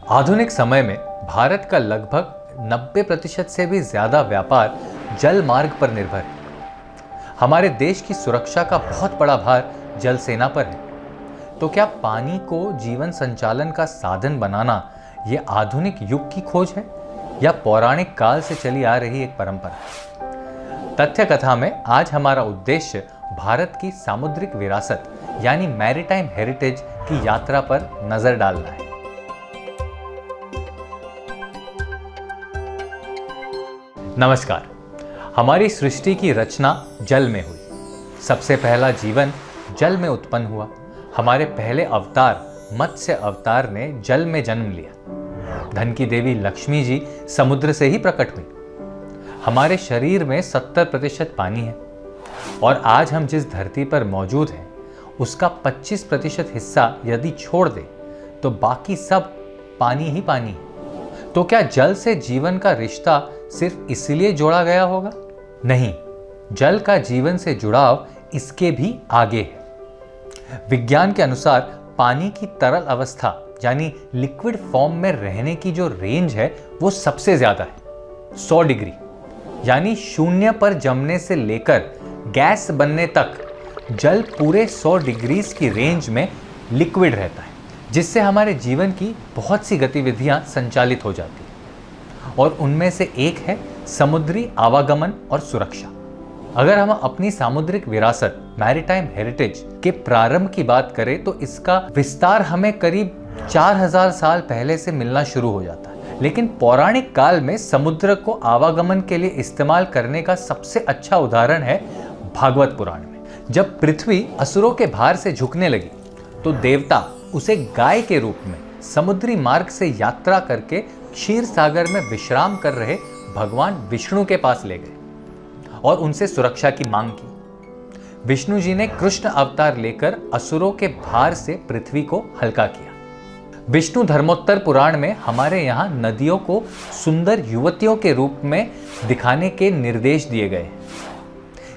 आधुनिक समय में भारत का लगभग 90% से भी ज्यादा व्यापार जल मार्ग पर निर्भर है। हमारे देश की सुरक्षा का बहुत बड़ा भार जल सेना पर है। तो क्या पानी को जीवन संचालन का साधन बनाना ये आधुनिक युग की खोज है या पौराणिक काल से चली आ रही एक परंपरा? तथ्य कथा में आज हमारा उद्देश्य भारत की सामुद्रिक विरासत यानी मैरीटाइम हेरिटेज की यात्रा पर नजर डालना है। नमस्कार। हमारी सृष्टि की रचना जल में हुई। सबसे पहला जीवन जल में उत्पन्न हुआ। हमारे पहले अवतार मत्स्य अवतार ने जल में जन्म लिया। धन की देवी लक्ष्मी जी समुद्र से ही प्रकट हुई। हमारे शरीर में 70% पानी है और आज हम जिस धरती पर मौजूद हैं उसका 25% हिस्सा यदि छोड़ दे तो बाकी सब पानी ही पानी है। तो क्या जल से जीवन का रिश्ता सिर्फ इसलिए जोड़ा गया होगा? नहीं, जल का जीवन से जुड़ाव इसके भी आगे है। विज्ञान के अनुसार पानी की तरल अवस्था यानी लिक्विड फॉर्म में रहने की जो रेंज है वो सबसे ज्यादा है 100 डिग्री, यानी शून्य पर जमने से लेकर गैस बनने तक जल पूरे 100 डिग्रीज की रेंज में लिक्विड रहता है, जिससे हमारे जीवन की बहुत सी गतिविधियां संचालित हो जाती हैं और उनमें से एक है समुद्री आवागमन और सुरक्षा। अगर हम अपनी सामुद्रिक विरासत मैरीटाइम हेरिटेज के प्रारंभ की बात करें तो इसका विस्तार हमें करीब 4000 साल पहले से मिलना शुरू हो जाता है। लेकिन पौराणिक काल में समुद्र को आवागमन के लिए इस्तेमाल करने का सबसे अच्छा उदाहरण है भागवत पुराण में। जब पृथ्वी असुरों के भार से झुकने लगी तो देवता उसे गाय के रूप में समुद्री मार्ग से यात्रा करके क्षीर सागर में विश्राम कर रहे भगवान विष्णु के पास ले गए और उनसे सुरक्षा की मांग की। विष्णु जी ने कृष्ण अवतार लेकर असुरों के भार से पृथ्वी को हल्का किया। विष्णु धर्मोत्तर पुराण में हमारे यहाँ नदियों को सुंदर युवतियों के रूप में दिखाने के निर्देश दिए गए।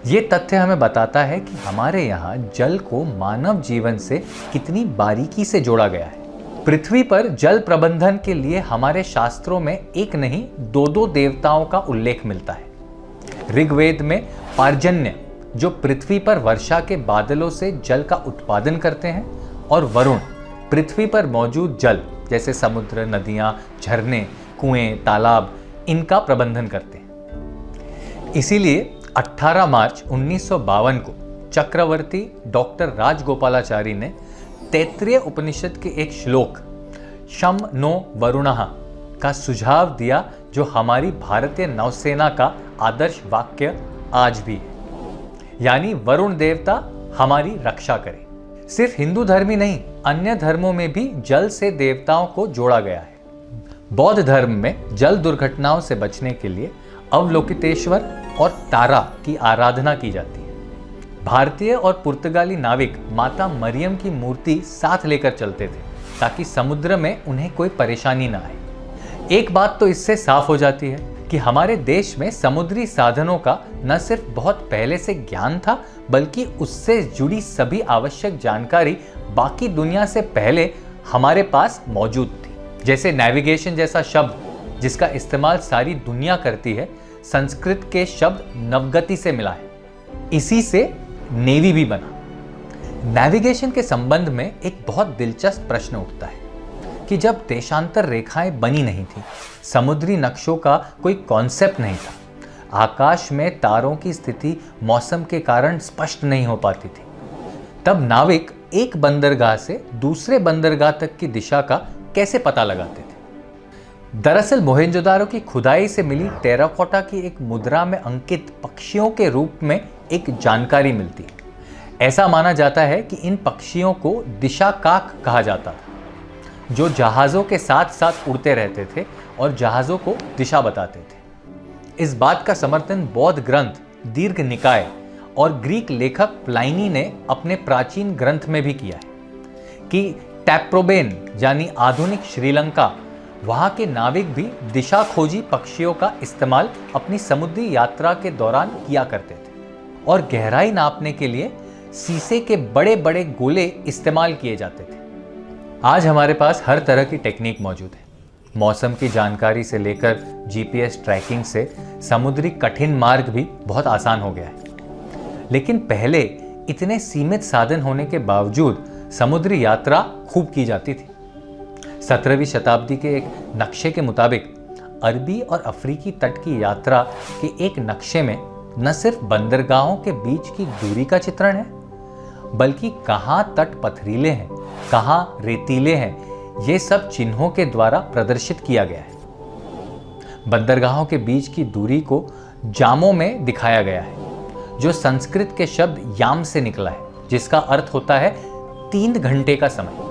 ये तथ्य हमें बताता है कि हमारे यहाँ जल को मानव जीवन से कितनी बारीकी से जोड़ा गया है। पृथ्वी पर जल प्रबंधन के लिए हमारे शास्त्रों में एक नहीं दो देवताओं का उल्लेख मिलता है। ऋग्वेद में पार्जन्य जो पृथ्वी पर वर्षा के बादलों से जल का उत्पादन करते हैं और वरुण पृथ्वी पर मौजूद जल जैसे समुद्र, नदियां, झरने, कुएं, तालाब इनका प्रबंधन करते हैं। इसीलिए 18 मार्च 1952 को चक्रवर्ती डॉक्टर राजगोपालाचारी ने तैत्तिरीय उपनिषद के एक श्लोक शम नो वरुणः का सुझाव दिया, जो हमारी भारतीय नौसेना का आदर्श वाक्य आज भी है, यानी वरुण देवता हमारी रक्षा करे। सिर्फ हिंदू धर्म ही नहीं, अन्य धर्मों में भी जल से देवताओं को जोड़ा गया है। बौद्ध धर्म में जल दुर्घटनाओं से बचने के लिए अवलोकितेश्वर और तारा की आराधना की जाती है। भारतीय और पुर्तगाली नाविक माता मरियम की मूर्ति साथ लेकर चलते थे ताकि समुद्र में उन्हें कोई परेशानी ना आए। एक बात तो इससे साफ हो जाती है कि हमारे देश में समुद्री साधनों का न सिर्फ बहुत पहले से ज्ञान था, बल्कि उससे जुड़ी सभी आवश्यक जानकारी बाकी दुनिया से पहले हमारे पास मौजूद थी। जैसे नेविगेशन जैसा शब्द जिसका इस्तेमाल सारी दुनिया करती है, संस्कृत के शब्द नवगति से मिला है। इसी से नेवी भी बना। नेविगेशन के संबंध में एक बहुत दिलचस्प प्रश्न उठता है कि जब देशांतर रेखाएं बनी नहीं थी, समुद्री नक्शों का कोई कॉन्सेप्ट नहीं था, आकाश में तारों की स्थिति मौसम के कारण स्पष्ट नहीं हो पाती थी, तब नाविक एक बंदरगाह से दूसरे बंदरगाह तक की दिशा का कैसे पता लगाते थे? दरअसल मोहेंजोदारो की खुदाई से मिली टेराकोटा की एक मुद्रा में अंकित पक्षियों के रूप में एक जानकारी मिलती है। ऐसा माना जाता है कि इन पक्षियों को दिशाकाक कहा जाता था, जो जहाज़ों के साथ साथ उड़ते रहते थे और जहाज़ों को दिशा बताते थे। इस बात का समर्थन बौद्ध ग्रंथ दीर्घ निकाय और ग्रीक लेखक प्लाइनी ने अपने प्राचीन ग्रंथ में भी किया है कि टैप्रोबेन यानी आधुनिक श्रीलंका, वहां के नाविक भी दिशा खोजी पक्षियों का इस्तेमाल अपनी समुद्री यात्रा के दौरान किया करते थे और गहराई नापने के लिए शीशे के बड़े बड़े गोले इस्तेमाल किए जाते थे। आज हमारे पास हर तरह की टेक्निक मौजूद है। मौसम की जानकारी से लेकर जीपीएस ट्रैकिंग से समुद्री कठिन मार्ग भी बहुत आसान हो गया है। लेकिन पहले इतने सीमित साधन होने के बावजूद समुद्री यात्रा खूब की जाती थी। 17वीं शताब्दी के एक नक्शे के मुताबिक अरबी और अफ्रीकी तट की यात्रा के एक नक्शे में न सिर्फ बंदरगाहों के बीच की दूरी का चित्रण है, बल्कि कहाँ तट पथरीले हैं, कहाँ रेतीले हैं, ये सब चिन्हों के द्वारा प्रदर्शित किया गया है। बंदरगाहों के बीच की दूरी को जामों में दिखाया गया है, जो संस्कृत के शब्द याम से निकला है, जिसका अर्थ होता है 3 घंटे का समय।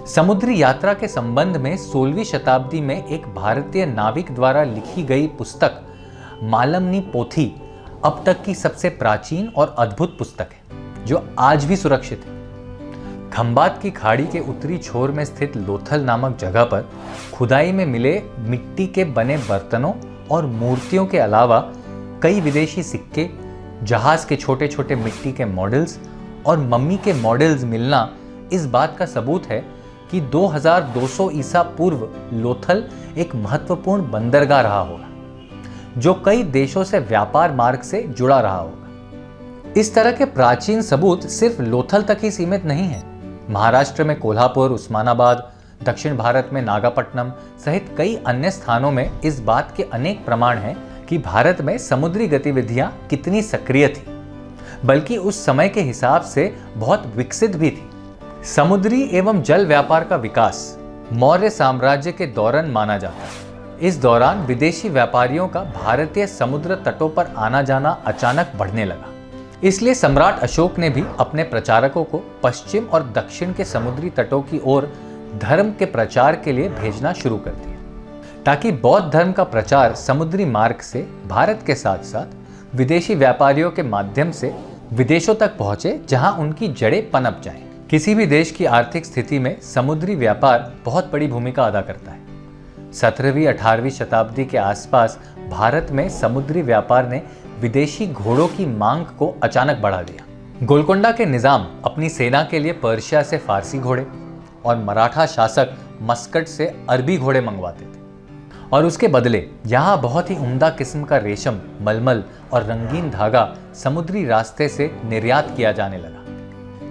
समुद्री यात्रा के संबंध में 16वीं शताब्दी में एक भारतीय नाविक द्वारा लिखी गई पुस्तक मालमनी पोथी अब तक की सबसे प्राचीन और अद्भुत पुस्तक है, जो आज भी सुरक्षित है। खंबात की खाड़ी के उत्तरी छोर में स्थित लोथल नामक जगह पर खुदाई में मिले मिट्टी के बने बर्तनों और मूर्तियों के अलावा कई विदेशी सिक्के, जहाज के छोटे छोटे मिट्टी के मॉडल्स और मम्मी के मॉडल्स मिलना इस बात का सबूत है कि 2200 ईसा पूर्व लोथल एक महत्वपूर्ण बंदरगाह रहा होगा, जो कई देशों से व्यापार मार्ग से जुड़ा रहा होगा। इस तरह के प्राचीन सबूत सिर्फ लोथल तक ही सीमित नहीं है। महाराष्ट्र में कोल्हापुर, उस्मानाबाद, दक्षिण भारत में नागापट्टनम सहित कई अन्य स्थानों में इस बात के अनेक प्रमाण हैं कि भारत में समुद्री गतिविधियां कितनी सक्रिय थी, बल्कि उस समय के हिसाब से बहुत विकसित भी थी। समुद्री एवं जल व्यापार का विकास मौर्य साम्राज्य के दौरान माना जाता है। इस दौरान विदेशी व्यापारियों का भारतीय समुद्र तटों पर आना जाना अचानक बढ़ने लगा। इसलिए सम्राट अशोक ने भी अपने प्रचारकों को पश्चिम और दक्षिण के समुद्री तटों की ओर धर्म के प्रचार के लिए भेजना शुरू कर दिया, ताकि बौद्ध धर्म का प्रचार समुद्री मार्ग से भारत के साथ साथ विदेशी व्यापारियों के माध्यम से विदेशों तक पहुंचे, जहां उनकी जड़ें पनप जाएं। किसी भी देश की आर्थिक स्थिति में समुद्री व्यापार बहुत बड़ी भूमिका अदा करता है। 17वीं 18वीं शताब्दी के आसपास भारत में समुद्री व्यापार ने विदेशी घोड़ों की मांग को अचानक बढ़ा दिया। गोलकोंडा के निजाम अपनी सेना के लिए पर्शिया से फारसी घोड़े और मराठा शासक मस्कट से अरबी घोड़े मंगवाते थे, और उसके बदले यहाँ बहुत ही उम्दा किस्म का रेशम, मलमल और रंगीन धागा समुद्री रास्ते से निर्यात किया जाने लगा।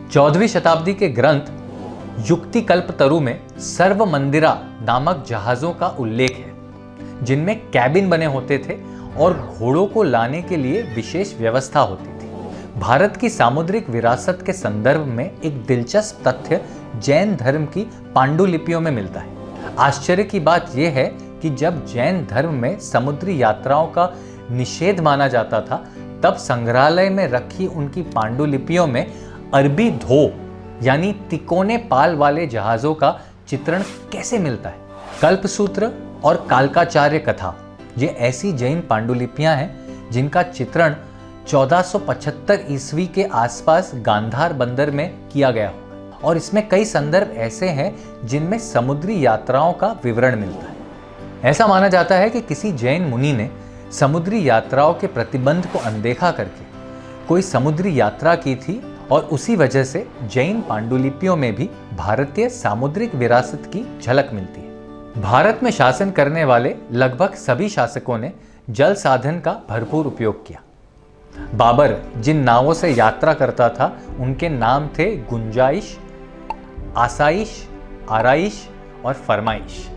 14वीं शताब्दी के ग्रंथ युक्ति कल्पतरु में सर्व मंदिरा नामक जहाजों का उल्लेख है, जिनमें कैबिन बने होते थे और घोड़ों को लाने के लिए विशेष व्यवस्था होती थी। भारत की सामुद्रिक विरासत के संदर्भ में एक दिलचस्प तथ्य जैन धर्म की पांडुलिपियों में मिलता है। आश्चर्य की बात यह है कि जब जैन धर्म में समुद्री यात्राओं का निषेध माना जाता था, तब संग्रहालय में रखी उनकी पांडुलिपियों में अरबी धो यानी तिकोने पाल वाले जहाजों का चित्रण कैसे मिलता है। कल्पसूत्र और कालकाचार्य कथा ये ऐसी जैन पांडुलिपियां हैं जिनका चित्रण 1475 ईस्वी के आसपास गांधार बंदर में किया गया होगा, और इसमें कई संदर्भ ऐसे हैं जिनमें समुद्री यात्राओं का विवरण मिलता है। ऐसा माना जाता है कि किसी जैन मुनि ने समुद्री यात्राओं के प्रतिबंध को अनदेखा करके कोई समुद्री यात्रा की थी, और उसी वजह से जैन पांडुलिपियों में भी भारतीय सामुद्रिक विरासत की झलक मिलती है। भारत में शासन करने वाले लगभग सभी शासकों ने जल साधन का भरपूर उपयोग किया। बाबर जिन नावों से यात्रा करता था, उनके नाम थे गुंजाइश, आसाइश, आराइश और फरमाइश।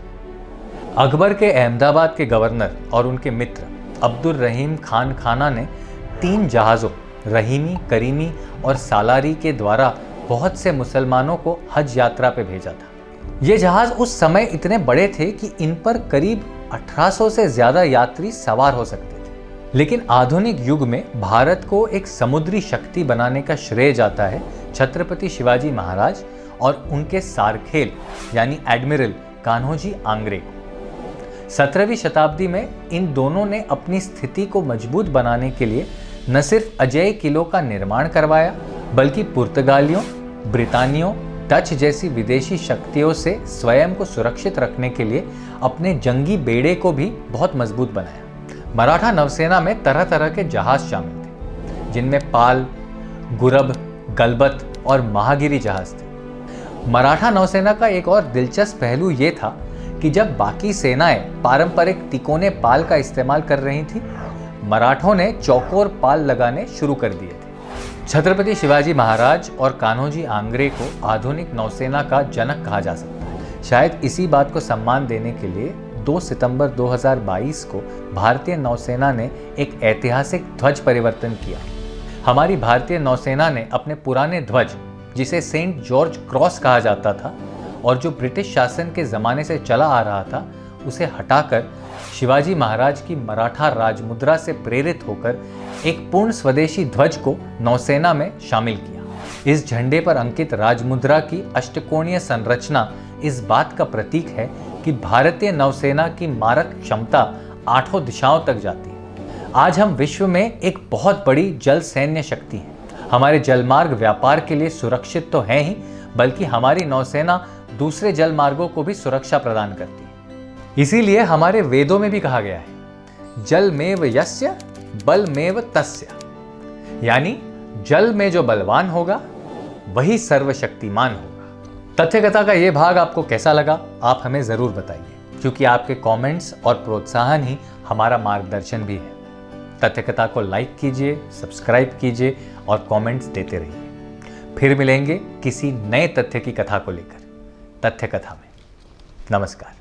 अकबर के अहमदाबाद के गवर्नर और उनके मित्र अब्दुल रहीम खान खाना ने 3 जहाज़ों रहीमी, करीमी और सालारी के द्वारा बहुत से मुसलमानों को हज यात्रा पे भेजा था। ये जहाज उस समय इतने बड़े थे कि इन पर करीब 1800 से ज्यादा यात्री सवार हो सकते थे। लेकिन आधुनिक युग में भारत को एक समुद्री शक्ति बनाने का श्रेय जाता है छत्रपति शिवाजी महाराज और उनके सारखेल यानी एडमिरल कान्होजी आंग्रे को। 17वीं शताब्दी में इन दोनों ने अपनी स्थिति को मजबूत बनाने के लिए न सिर्फ अजेय किलों का निर्माण करवाया, बल्कि पुर्तगालियों, ब्रितानियों, डच जैसी विदेशी शक्तियों से स्वयं को सुरक्षित रखने के लिए अपने जंगी बेड़े को भी बहुत मजबूत बनाया। मराठा नौसेना में तरह तरह के जहाज शामिल थे, जिनमें पाल, गुरब, गलबत और महागिरी जहाज थे। मराठा नौसेना का एक और दिलचस्प पहलू ये था कि जब बाकी सेनाएं पारंपरिक तिकोने पाल का इस्तेमाल कर रही थी, मराठों ने चौकोर पाल लगाने शुरू कर दिए थे। छत्रपति शिवाजी महाराज और कान्होजी आंग्रे को आधुनिक नौसेना का जनक कहा जा सकता है। शायद इसी बात को सम्मान देने के लिए 2 सितंबर 2022 को भारतीय नौसेना ने एक ऐतिहासिक ध्वज परिवर्तन किया। हमारी भारतीय नौसेना ने अपने पुराने ध्वज, जिसे सेंट जॉर्ज क्रॉस कहा जाता था और जो ब्रिटिश शासन के ज़माने से चला आ रहा था, उसे हटाकर शिवाजी महाराज की मराठा राजमुद्रा से प्रेरित होकर एक पूर्ण स्वदेशी ध्वज को नौसेना में शामिल किया। इस झंडे पर अंकित राजमुद्रा की अष्टकोणीय संरचना इस बात का प्रतीक है कि भारतीय नौसेना की मारक क्षमता 8 दिशाओं तक जाती है। आज हम विश्व में एक बहुत बड़ी जल सैन्य शक्ति हैं। हमारे जलमार्ग व्यापार के लिए सुरक्षित तो हैं ही, बल्कि हमारी नौसेना दूसरे जल मार्गों को भी सुरक्षा प्रदान करती है। इसीलिए हमारे वेदों में भी कहा गया है, जलमेव यस्य बलमेव तस्य, यानी जल में जो बलवान होगा वही सर्वशक्तिमान होगा। तथ्य कथा का ये भाग आपको कैसा लगा, आप हमें जरूर बताइए, क्योंकि आपके कमेंट्स और प्रोत्साहन ही हमारा मार्गदर्शन भी है। तथ्य कथा को लाइक कीजिए, सब्सक्राइब कीजिए और कमेंट्स देते रहिए। फिर मिलेंगे किसी नए तथ्य की कथा को लेकर तथ्य कथा में। नमस्कार।